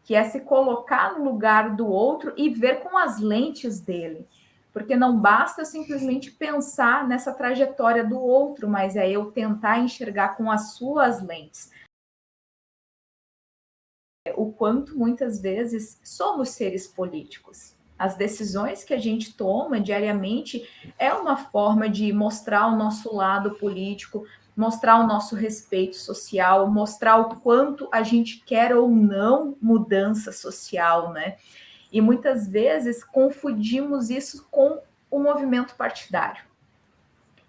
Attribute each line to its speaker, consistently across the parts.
Speaker 1: que é se colocar no lugar do outro e ver com as lentes dele. Porque não basta simplesmente pensar nessa trajetória do outro, mas é eu tentar enxergar com as suas lentes. O quanto muitas vezes somos seres políticos. As decisões que a gente toma diariamente é uma forma de mostrar o nosso lado político, mostrar o nosso respeito social, mostrar o quanto a gente quer ou não mudança social, né? E muitas vezes confundimos isso com o movimento partidário.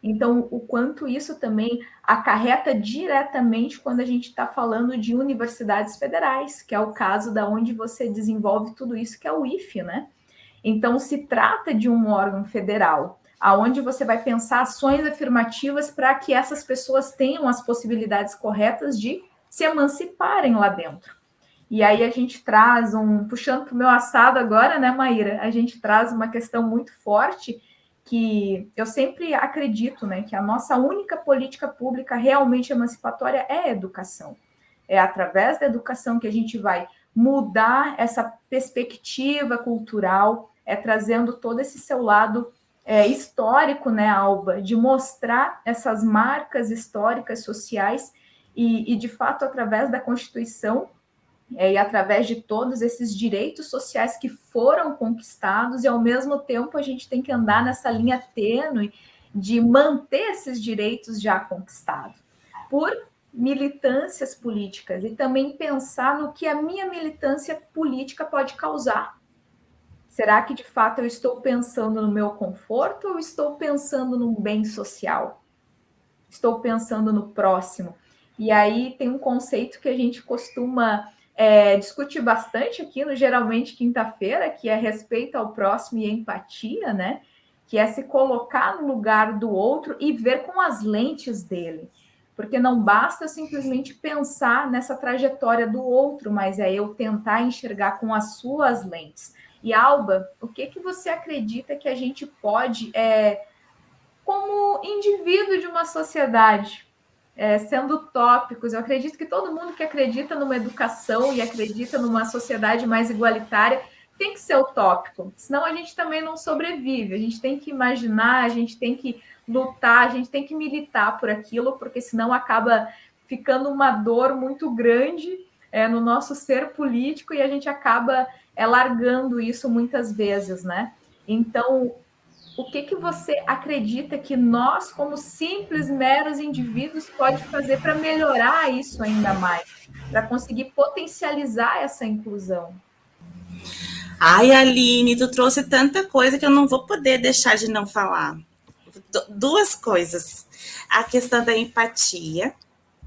Speaker 1: Então, o quanto isso também acarreta diretamente quando a gente está falando de universidades federais, que é o caso da onde você desenvolve tudo isso, que é o IFE, né? Então, se trata de um órgão federal, aonde você vai pensar ações afirmativas para que essas pessoas tenham as possibilidades corretas de se emanciparem lá dentro. E aí a gente traz puxando para o meu assado agora, né, Maíra? A gente traz uma questão muito forte que eu sempre acredito, né, que a nossa única política pública realmente emancipatória é a educação. É através da educação que a gente vai mudar essa perspectiva cultural, trazendo todo esse seu lado histórico, né, Alba, de mostrar essas marcas históricas sociais e de fato, através da Constituição, e através de todos esses direitos sociais que foram conquistados, e ao mesmo tempo a gente tem que andar nessa linha tênue de manter esses direitos já conquistados por militâncias políticas e também pensar no que a minha militância política pode causar. Será que de fato eu estou pensando no meu conforto ou estou pensando no bem social? Estou pensando no próximo? E aí tem um conceito que a gente costuma discutir bastante aqui no Geralmente Quinta-feira, que é respeito ao próximo e empatia, né? Que é se colocar no lugar do outro e ver com as lentes dele. Porque não basta simplesmente pensar nessa trajetória do outro, mas é eu tentar enxergar com as suas lentes. E, Alba, o que você acredita que a gente pode, como indivíduo de uma sociedade, sendo utópicos, eu acredito que todo mundo que acredita numa educação e acredita numa sociedade mais igualitária tem que ser utópico, senão a gente também não sobrevive. A gente tem que imaginar, a gente tem que lutar, a gente tem que militar por aquilo, porque senão acaba ficando uma dor muito grande no nosso ser político e a gente acaba largando isso muitas vezes, né? Então, o que você acredita que nós, como simples, meros indivíduos, pode fazer para melhorar isso ainda mais, para conseguir potencializar essa inclusão?
Speaker 2: Ai, Aline, tu trouxe tanta coisa que eu não vou poder deixar de não falar. Duas coisas. A questão da empatia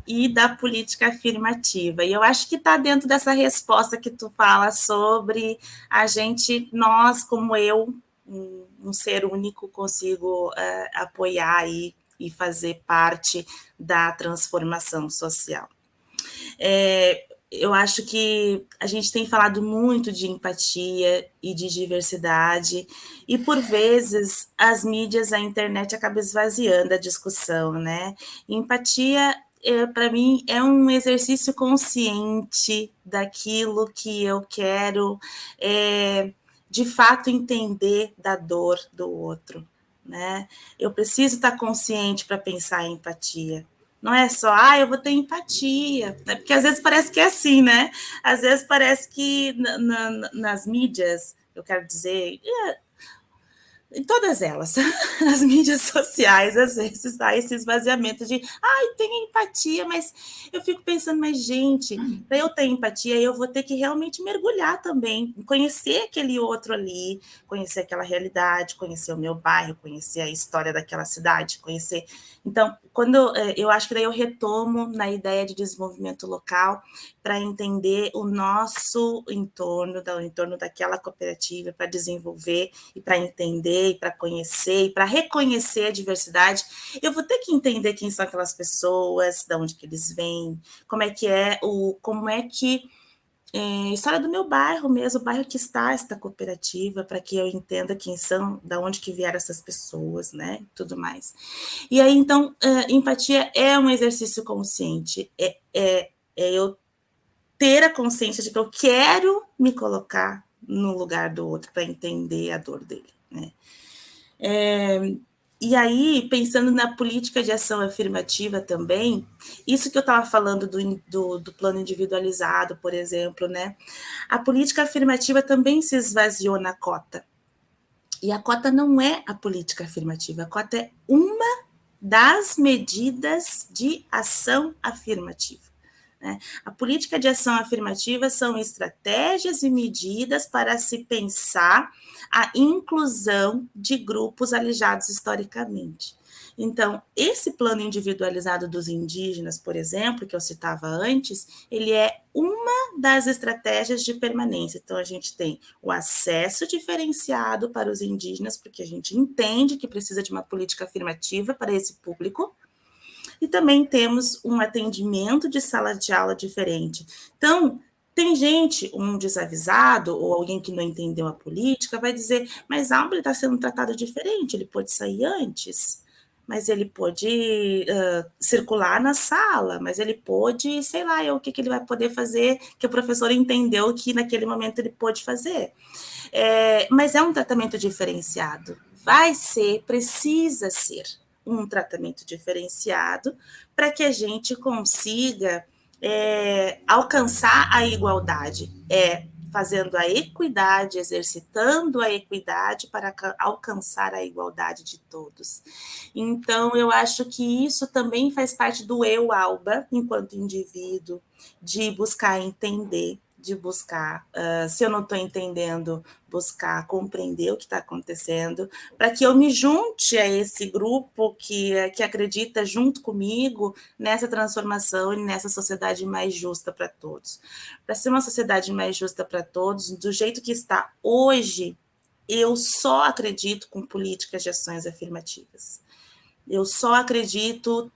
Speaker 2: e da política afirmativa. E eu acho que está dentro dessa resposta que tu fala sobre a gente, nós, como eu, um ser único, consigo apoiar e fazer parte da transformação social. Eu acho que a gente tem falado muito de empatia e de diversidade, e por vezes as mídias, a internet acaba esvaziando a discussão, né? Empatia, para mim, é um exercício consciente daquilo que eu quero, de fato, entender da dor do outro, né? Eu preciso estar consciente para pensar em empatia. Não é só, eu vou ter empatia, né? Porque às vezes parece que é assim, né? Às vezes parece que nas mídias, eu quero dizer, em todas elas, as mídias sociais, às vezes há esse esvaziamento de, tem empatia, mas eu fico pensando, mas gente, para eu ter empatia, eu vou ter que realmente mergulhar também, conhecer aquele outro ali, conhecer aquela realidade, conhecer o meu bairro, conhecer a história daquela cidade, conhecer. Então, quando eu acho que daí eu retomo na ideia de desenvolvimento local para entender o nosso entorno, o entorno daquela cooperativa, para desenvolver e para entender e para conhecer e para reconhecer a diversidade, eu vou ter que entender quem são aquelas pessoas, de onde que eles vêm, como é que história do meu bairro mesmo, o bairro que está esta cooperativa, para que eu entenda quem são, de onde que vieram essas pessoas, né, tudo mais. E aí, então, empatia é um exercício consciente, eu ter a consciência de que eu quero me colocar no lugar do outro para entender a dor dele, né? E aí, pensando na política de ação afirmativa também, isso que eu estava falando do plano individualizado, por exemplo, né? A política afirmativa também se esvaziou na cota. E a cota não é a política afirmativa, a cota é uma das medidas de ação afirmativa. Né? A política de ação afirmativa são estratégias e medidas para se pensar a inclusão de grupos alijados historicamente. Então, esse plano individualizado dos indígenas, por exemplo, que eu citava antes, ele é uma das estratégias de permanência. Então, a gente tem o acesso diferenciado para os indígenas, porque a gente entende que precisa de uma política afirmativa para esse público, e também temos um atendimento de sala de aula diferente. Então, tem gente, um desavisado ou alguém que não entendeu a política, vai dizer, mas Alba está sendo tratado diferente, ele pode sair antes, mas ele pode circular na sala, mas ele pode, sei lá, o que ele vai poder fazer, que o professor entendeu que naquele momento ele pôde fazer. Mas é um tratamento diferenciado. Vai ser, precisa ser um tratamento diferenciado para que a gente consiga alcançar a igualdade. Fazendo a equidade, exercitando a equidade para alcançar a igualdade de todos. Então, eu acho que isso também faz parte do eu, Alba, enquanto indivíduo, de buscar entender, de buscar, se eu não estou entendendo, buscar compreender o que está acontecendo, para que eu me junte a esse grupo que acredita junto comigo nessa transformação e nessa sociedade mais justa para todos. Para ser uma sociedade mais justa para todos, do jeito que está hoje, eu só acredito com políticas de ações afirmativas. Eu só acredito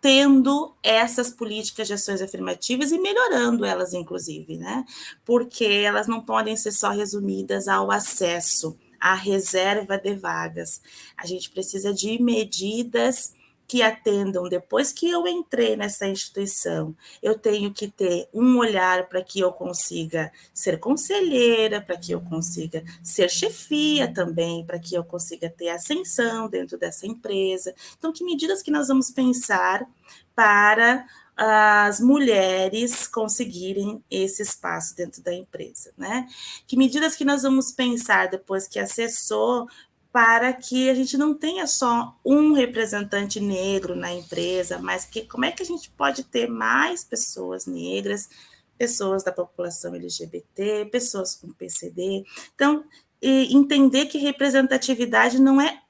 Speaker 2: tendo essas políticas de ações afirmativas e melhorando elas, inclusive, né? Porque elas não podem ser só resumidas ao acesso, à reserva de vagas. A gente precisa de medidas que atendam, depois que eu entrei nessa instituição, eu tenho que ter um olhar para que eu consiga ser conselheira, para que eu consiga ser chefia também, para que eu consiga ter ascensão dentro dessa empresa. Então, que medidas que nós vamos pensar para as mulheres conseguirem esse espaço dentro da empresa, né? Que medidas que nós vamos pensar depois que acessou para que a gente não tenha só um representante negro na empresa, mas que como é que a gente pode ter mais pessoas negras, pessoas da população LGBT, pessoas com PCD. Então, entender que representatividade não é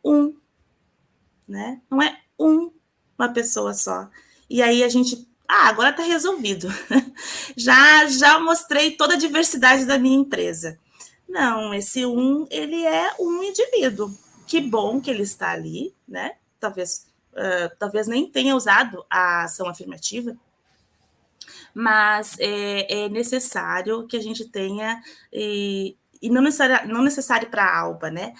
Speaker 2: né? Não é uma pessoa só. E aí a gente, agora está resolvido. já mostrei toda a diversidade da minha empresa. Não, esse ele é um indivíduo. Que bom que ele está ali, né? Talvez nem tenha usado a ação afirmativa, mas é necessário que a gente tenha, e não necessário para a Alba, né?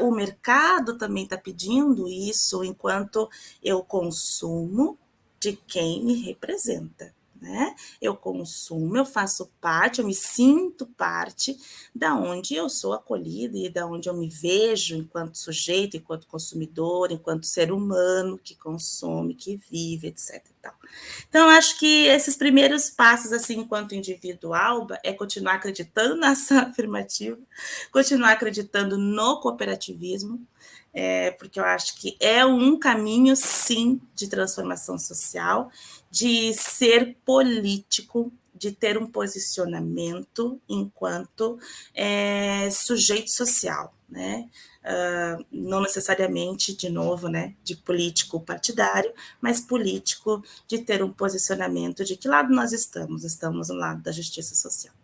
Speaker 2: O mercado também está pedindo isso enquanto eu consumo de quem me representa. Né? Eu consumo, eu faço parte, eu me sinto parte da onde eu sou acolhida e da onde eu me vejo enquanto sujeito, enquanto consumidor, enquanto ser humano que consome, que vive, etc. Então, eu acho que esses primeiros passos, assim, enquanto indivíduo Alba, é continuar acreditando na ação afirmativa, continuar acreditando no cooperativismo, porque eu acho que é um caminho, sim, de transformação social, de ser político, de ter um posicionamento enquanto sujeito social, né? Não necessariamente, de novo, né, de político partidário, mas político de ter um posicionamento de que lado nós estamos no lado da justiça social.